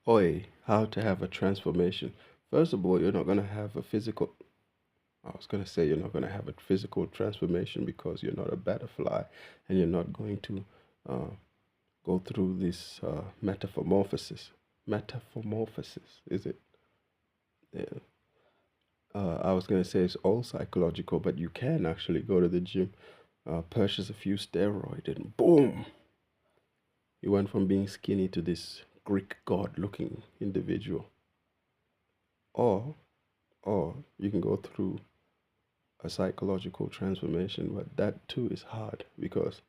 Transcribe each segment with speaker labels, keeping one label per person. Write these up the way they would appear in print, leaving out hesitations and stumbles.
Speaker 1: Oi, how to have a transformation. First of all, you're not going to have a physical, I was going to say you're not going to have a physical transformation because you're not a butterfly and you're not going to uh, go through this metamorphosis. Metamorphosis, is it? Yeah. I was going to say it's all psychological, but you can actually go to the gym, purchase a few steroids, and boom, you went from being skinny to this Greek god looking individual. Or, or you can go through a psychological transformation, but that too is hard because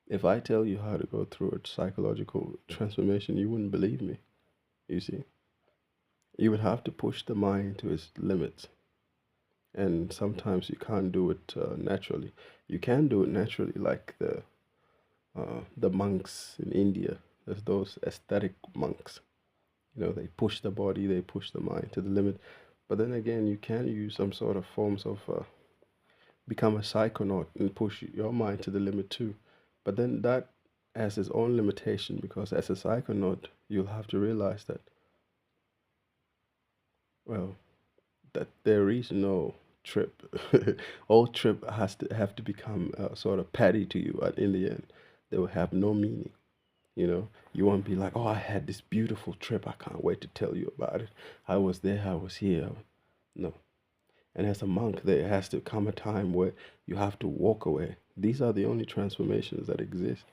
Speaker 1: if I tell you how to go through a psychological transformation, you wouldn't believe me. You see, you would have to push the mind to its limits, and sometimes you can't do it naturally. You can do it naturally, like the monks in India. There's those aesthetic monks. You know, they push the body, they push the mind to the limit. But then again, you can use some sort of forms of become a psychonaut and push your mind to the limit too. But then that has its own limitation because as a psychonaut, you'll have to realize that, well, that there is no trip. All trip has to have to become sort of petty to you in the end. They will have no meaning. You know, you won't be like, oh, I had this beautiful trip. I can't wait to tell you about it. I was there, I was here. No. And as a monk, there has to come a time where you have to walk away. These are the only transformations that exist.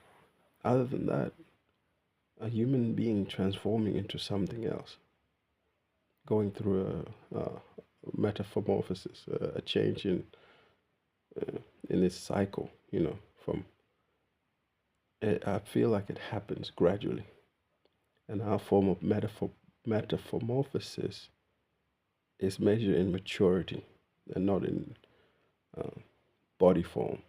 Speaker 1: Other than that, a human being transforming into something else, going through a metamorphosis, a change uh, in its cycle, you know, from I feel like it happens gradually. And our form of metamorphosis is measured in maturity and not in uh, body form,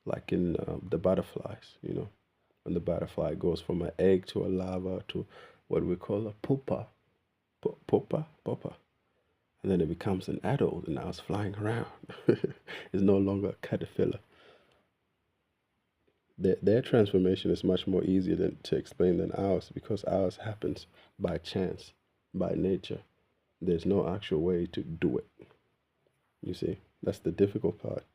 Speaker 1: like in the butterflies, you know. When the butterfly goes from an egg to a larva to what we call a pupa, pupa, and then it becomes an adult and now it's flying around. It's no longer a caterpillar. Their transformation is much more easier to explain than ours because ours happens by chance, by nature. There's no actual way to do it. You see, that's the difficult part.